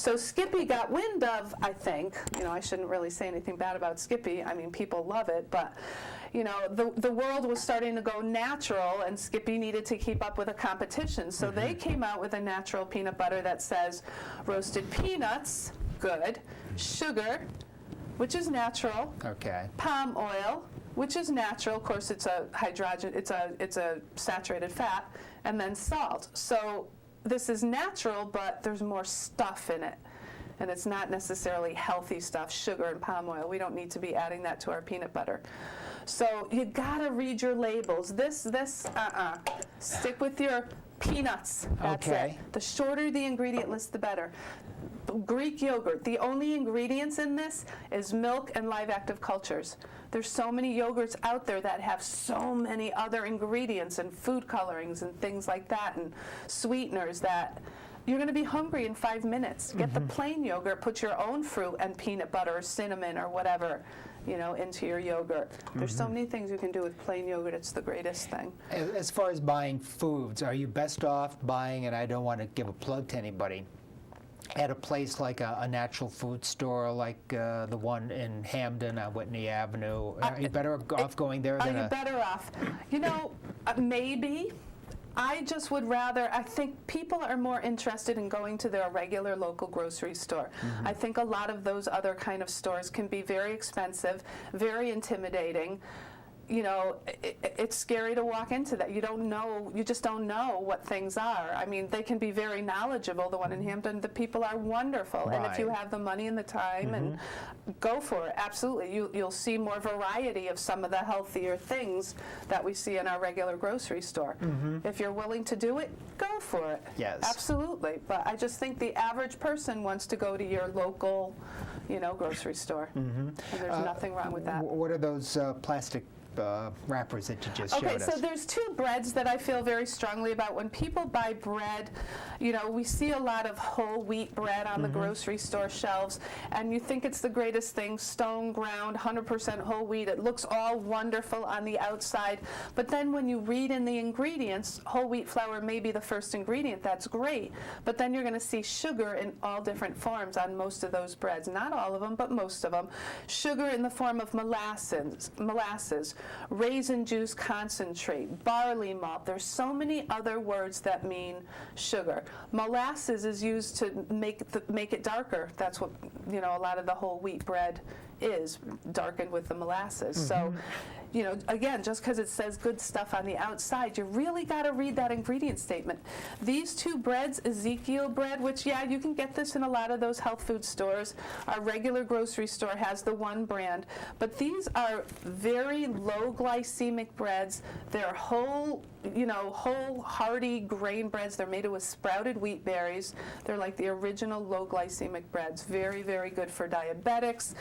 So Skippy got wind of, I think, I shouldn't really say anything bad about Skippy. I mean, people love it, but the world was starting to go natural, and Skippy needed to keep up with the competition. So they came out with a natural peanut butter that says roasted peanuts, good, sugar, which is natural, palm oil, which is natural. Of course, it's a it's a saturated fat, and then salt. So this is natural, but there's more stuff in it. And it's not necessarily healthy stuff, sugar and palm oil. We don't need to be adding that to our peanut butter. So you gotta read your labels. Stick with your peanuts. That's it. The shorter the ingredient list, the better. Greek yogurt, the only ingredients in this is milk and live active cultures. There's so many yogurts out there that have so many other ingredients and food colorings and things like that and sweeteners that you're going to be hungry in 5 minutes. Get the plain yogurt, put your own fruit and peanut butter or cinnamon or whatever, into your yogurt. There's so many things you can do with plain yogurt. It's the greatest thing. As far as buying foods, are you best off buying, and I don't want to give a plug to anybody, at a place like a natural food store like the one in Hamden on Whitney Avenue? Are you better off going there than Are you better off? Maybe. I just would rather, I think people are more interested in going to their regular local grocery store. I think a lot of those other kind of stores can be very expensive, very intimidating. It's scary to walk into that. You just don't know what things are. I mean, they can be very knowledgeable. The one in Hampton, the people are wonderful. And if you have the money and the time, and go for it, absolutely. You'll see more variety of some of the healthier things that we see in our regular grocery store. If you're willing to do it, go for it. Yes. Absolutely. But I just think the average person wants to go to your local, grocery store. And there's nothing wrong with that. What are those plastic wrappers that you just showed us? So there's two breads that I feel very strongly about. When people buy bread, we see a lot of whole wheat bread on the grocery store shelves, and you think it's the greatest thing, stone ground, 100% whole wheat. It looks all wonderful on the outside, but then when you read in the ingredients, whole wheat flour may be the first ingredient. That's great, but then you're going to see sugar in all different forms on most of those breads. Not all of them, but most of them. Sugar in the form of molasses, raisin juice concentrate, barley malt. There's so many other words that mean sugar. Molasses is used to make it darker. That's what a lot of the whole wheat bread is, darkened with the molasses. So, again, just because it says good stuff on the outside, you really got to read that ingredient statement. These two breads, Ezekiel bread, which, you can get this in a lot of those health food stores. Our regular grocery store has the one brand, but these are very low glycemic breads. They're whole hearty grain breads. They're made with sprouted wheat berries. They're like the original low glycemic breads. Very, very good for diabetics.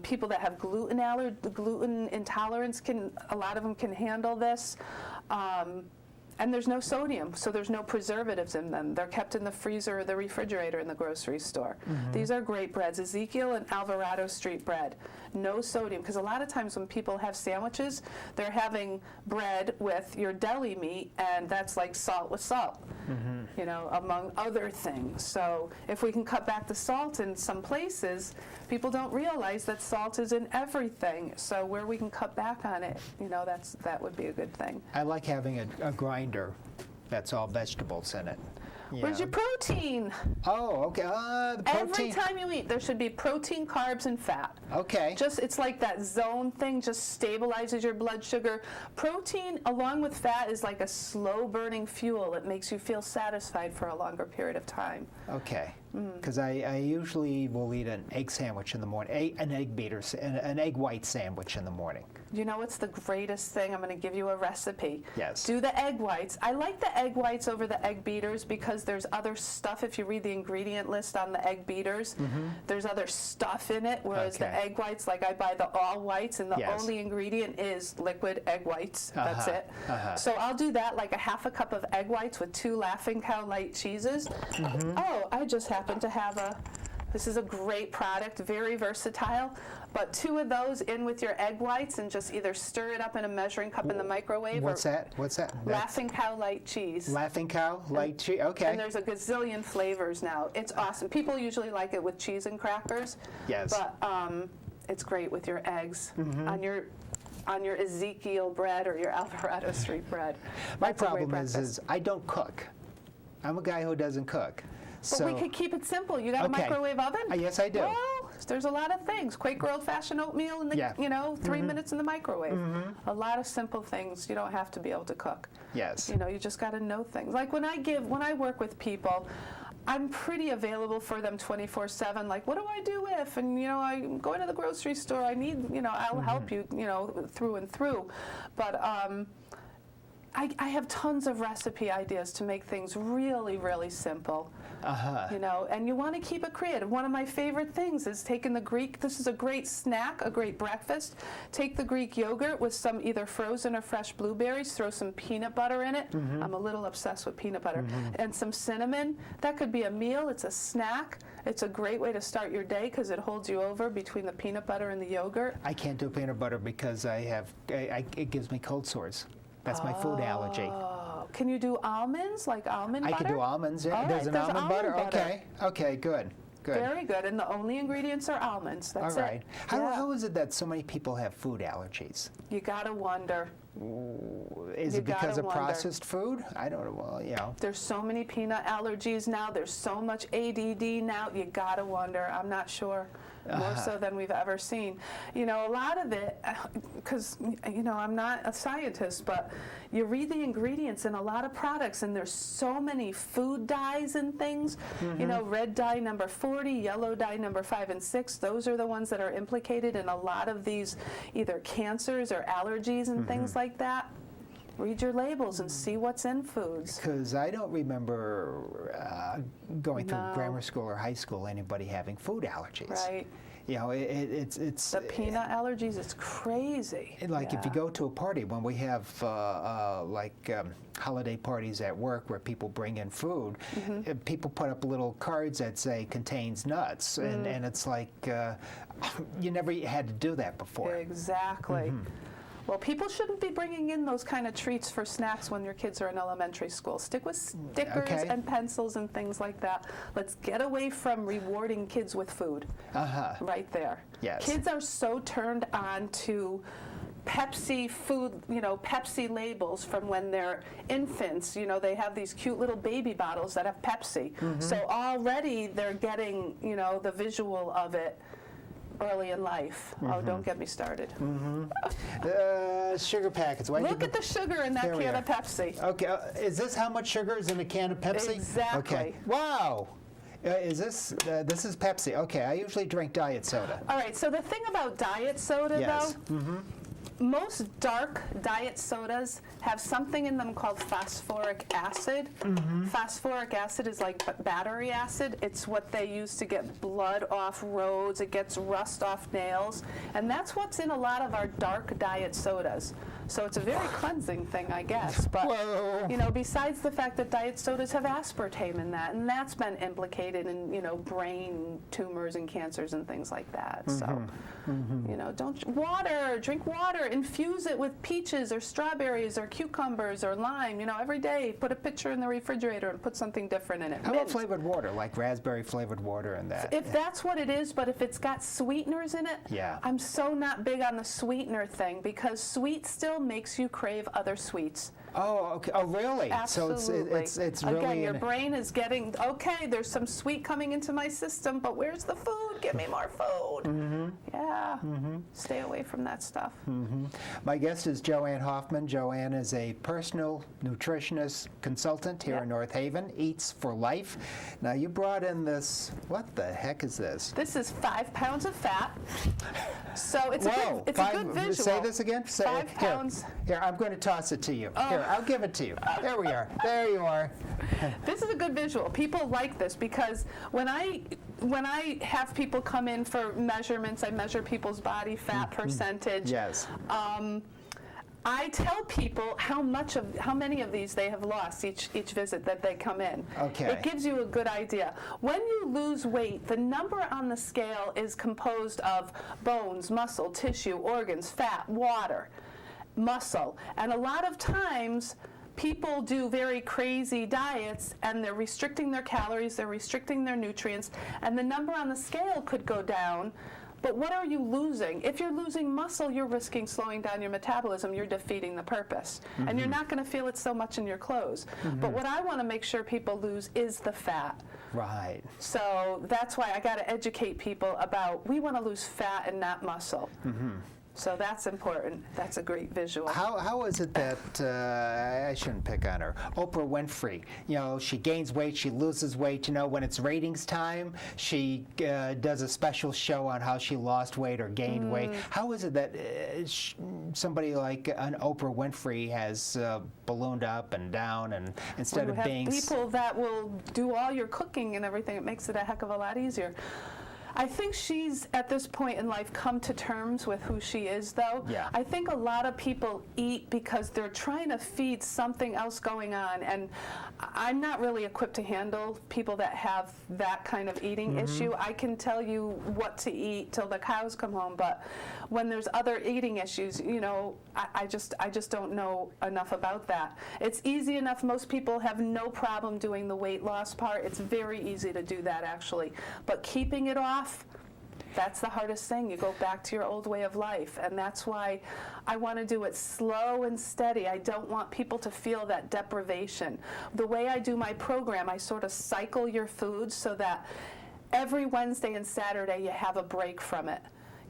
People that have gluten intolerance, a lot of them can handle this. And there's no sodium, so there's no preservatives in them. They're kept in the freezer or the refrigerator in the grocery store. These are great breads. Ezekiel and Alvarado Street bread. No sodium, because a lot of times when people have sandwiches, they're having bread with your deli meat, and that's like salt with salt, among other things. So if we can cut back the salt in some places, people don't realize that salt is in everything. So where we can cut back on it, that would be a good thing. I like having a grinder that's all vegetables in it. Where's your protein? Oh, okay. The protein. Every time you eat, there should be protein, carbs, and fat. Okay. It's like that zone thing, just stabilizes your blood sugar. Protein, along with fat, is like a slow-burning fuel. It makes you feel satisfied for a longer period of time. Okay. Because I usually will eat an egg sandwich in the morning, an egg white sandwich in the morning. What's the greatest thing? I'm going to give you a recipe. Yes. Do the egg whites. I like the egg whites over the egg beaters because there's other stuff. If you read the ingredient list on the egg beaters, there's other stuff in it, whereas the egg whites, like I buy the all whites, and the only ingredient is liquid egg whites. That's it. So I'll do that, like a half a cup of egg whites with 2 Laughing Cow light cheeses. Oh, I just happen to have a This is a great product, very versatile, but 2 of those in with your egg whites and just either stir it up in a measuring cup in the microwave. What's that? What's that? Laughing Cow light cheese. Laughing Cow light cheese. Okay. And there's a gazillion flavors now. It's awesome. People usually like it with cheese and crackers. Yes. But it's great with your eggs on your Ezekiel bread or your Alvarado Street bread. My That's a great problem is breakfast. I don't cook. I'm a guy who doesn't cook. But we could keep it simple. You got a microwave oven? Yes, I do. Well, there's a lot of things. Quaker old-fashioned oatmeal in the, 3 minutes in the microwave. A lot of simple things. You don't have to be able to cook. Yes. You just got to know things. Like when I work with people, I'm pretty available for them 24/7. Like, what do I do if? And I'm going to the grocery store. I need, I'll help you, through and through. But I have tons of recipe ideas to make things really, really simple. And you want to keep it creative. One of my favorite things is taking the Greek. This is a great snack, a great breakfast. Take the Greek yogurt with some either frozen or fresh blueberries. Throw some peanut butter in it. I'm a little obsessed with peanut butter. And some cinnamon. That could be a meal. It's a snack. It's a great way to start your day because it holds you over between the peanut butter and the yogurt. I can't do peanut butter because it gives me cold sores. That's my food allergy. Can you do almonds, like almond butter? I can do almonds. Yeah. All There's right, an almond butter? Okay, good. Very good. And the only ingredients are almonds. That's all right. it. How is it that so many people have food allergies? You got to wonder. Is it because of processed food? I don't know. Well, There's so many peanut allergies now. There's so much ADD now. You got to wonder. I'm not sure. More so than we've ever seen. A lot of it, because, I'm not a scientist, but you read the ingredients in a lot of products, and there's so many food dyes and things. Red dye number 40, yellow dye number 5 and 6, those are the ones that are implicated in a lot of these either cancers or allergies and things like that. Read your labels and see what's in foods. Because I don't remember going through grammar school or high school anybody having food allergies. Right. It's the peanut allergies. It's crazy. If you go to a party when we have holiday parties at work where people bring in food, people put up little cards that say contains nuts, and it's like you never had to do that before. Exactly. Well, people shouldn't be bringing in those kind of treats for snacks when your kids are in elementary school. Stick with stickers and pencils and things like that. Let's get away from rewarding kids with food. Right there. Yes. Kids are so turned on to Pepsi food, Pepsi labels from when they're infants. They have these cute little baby bottles that have Pepsi. So already they're getting, the visual of it early in life. Oh, don't get me started. Sugar packets. Look at the sugar in that can of Pepsi. Okay, is this how much sugar is in a can of Pepsi? Exactly. Okay. Wow. Is this is Pepsi? Okay, I usually drink diet soda. All right. So the thing about diet soda, though. Most dark diet sodas have something in them called phosphoric acid. Phosphoric acid is like battery acid. It's what they use to get blood off roads. It gets rust off nails. And that's what's in a lot of our dark diet sodas. So it's a very cleansing thing, I guess. But, besides the fact that diet sodas have aspartame in that, and that's been implicated in, brain tumors and cancers and things like that. So, drink water, infuse it with peaches or strawberries or cucumbers or lime, every day. Put a pitcher in the refrigerator and put something different in it. How about flavored water, like raspberry flavored water and that? If that's what it is, but if it's got sweeteners in it, I'm so not big on the sweetener thing because sweet still makes you crave other sweets. Oh, okay. Oh, really? Absolutely. So it's really again, your brain is getting there's some sweet coming into my system, but where's the food? Give me more food. Yeah. Stay away from that stuff. My guest is Joanne Hoffman. Joanne is a personal nutritionist consultant here in North Haven. Eats4Life. Now you brought in this. What the heck is this? This is 5 pounds of fat. So it's a good visual. Say this again. 5 pounds. Here, I'm going to toss it to you. Here, I'll give it to you. There we are. There you are. This is a good visual. People like this because when I have people come in for measurements, I measure people's body fat percentage. Yes. I tell people how many of these they have lost each visit that they come in. Okay. It gives you a good idea. When you lose weight, the number on the scale is composed of bones, muscle, tissue, organs, fat, water, muscle. And a lot of times people do very crazy diets and they're restricting their calories, they're restricting their nutrients, and the number on the scale could go down. But what are you losing? If you're losing muscle, you're risking slowing down your metabolism. You're defeating the purpose. And you're not going to feel it so much in your clothes. But what I want to make sure people lose is the fat. Right. So that's why I got to educate people about, we want to lose fat and not muscle. So that's important. That's a great visual. How is it that, I shouldn't pick on her, Oprah Winfrey, you know, she gains weight, she loses weight, you know, when it's ratings time, she does a special show on how she lost weight or gained weight. How is it that somebody like an Oprah Winfrey has ballooned up and down, and instead of being... We have people that will do all your cooking and everything. It makes it a heck of a lot easier. I think she's, at this point in life, come to terms with who she is, though. Yeah. I think a lot of people eat because they're trying to feed something else going on, and I'm not really equipped to handle people that have that kind of eating issue. I can tell you what to eat till the cows come home, but when there's other eating issues, you know, I just don't know enough about that. It's easy enough. Most people have no problem doing the weight loss part. It's very easy to do that, actually. But keeping it off, that's the hardest thing. You go back to your old way of life, and that's why I want to do it slow and steady. I don't want people to feel that deprivation. The way I do my program, I sort of cycle your foods so that every Wednesday and Saturday you have a break from it.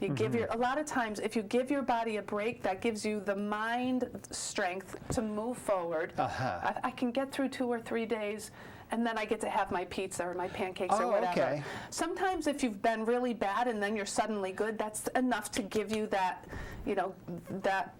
You give a lot of times, if you give your body a break, that gives you the mind strength to move forward. I can get through 2 or 3 days, and then I get to have my pizza or my pancakes or whatever. Okay. Sometimes if you've been really bad and then you're suddenly good, that's enough to give you that, you know, that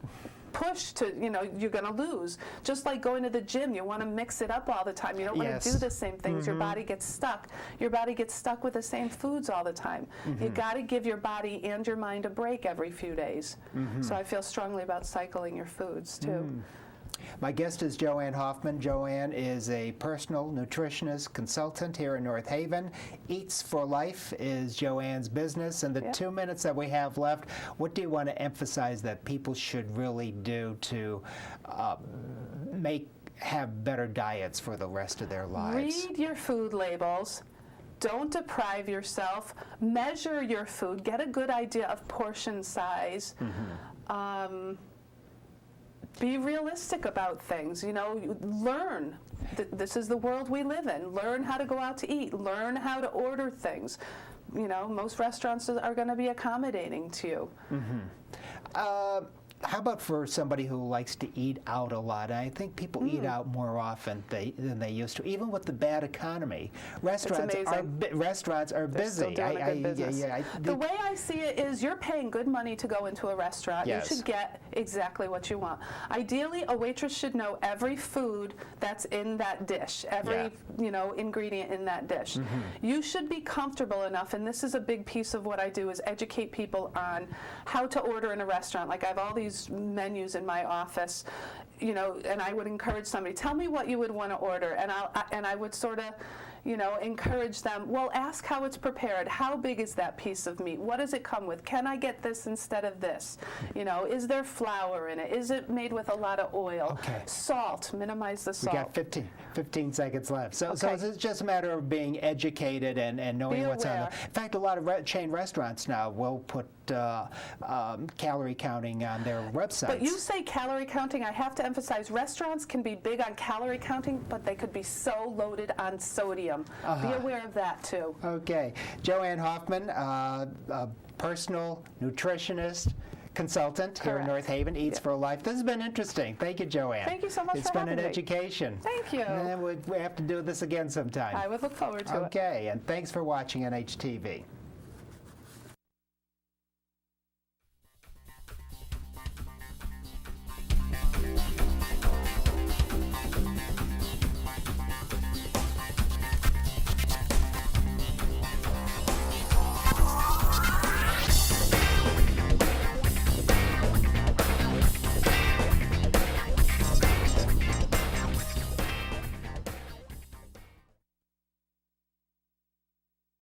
push to, you know, you're going to lose. Just like going to the gym, you want to mix it up all the time. You don't want to do the same things. Your body gets stuck. Your body gets stuck with the same foods all the time. You got to give your body and your mind a break every few days. So I feel strongly about cycling your foods too. My guest is Joanne Hoffman. Joanne is a personal nutritionist consultant here in North Haven. Eats4Life is Joanne's business. In the 2 minutes that we have left, what do you want to emphasize that people should really do to have better diets for the rest of their lives? Read your food labels. Don't deprive yourself. Measure your food. Get a good idea of portion size. Be realistic about things, you know, learn. This is the world we live in. Learn how to go out to eat. Learn how to order things. You know, most restaurants are going to be accommodating to you. How about for somebody who likes to eat out a lot? I think people eat out more often than they used to, even with the bad economy. Restaurants are busy. Still doing a good business. The way I see it is you're paying good money to go into a restaurant. Yes. You should get exactly what you want. Ideally, a waitress should know every food that's in that dish, every you know, ingredient in that dish. You should be comfortable enough, and this is a big piece of what I do, is educate people on how to order in a restaurant. Like I have all these menus in my office, you know, and I would encourage somebody, tell me what you would want to order, and I would sort of, you know, encourage them, well, ask how it's prepared. How big is that piece of meat? What does it come with? Can I get this instead of this? You know, is there flour in it? Is it made with a lot of oil? Salt, minimize the salt. We got 15 seconds left. So it's just a matter of being educated and knowing what's on it. In fact, a lot of chain restaurants now will put calorie counting on their websites. But you say calorie counting, I have to emphasize, restaurants can be big on calorie counting, but they could be so loaded on sodium. Be aware of that too. Okay. Joanne Hoffman, a personal nutritionist consultant here in North Haven, Eats4Life. This has been interesting. Thank you, Joanne. Thank you so much for having me. It's been an education. Thank you. And we have to do this again sometime. I would look forward to it. Okay, and thanks for watching NHTV.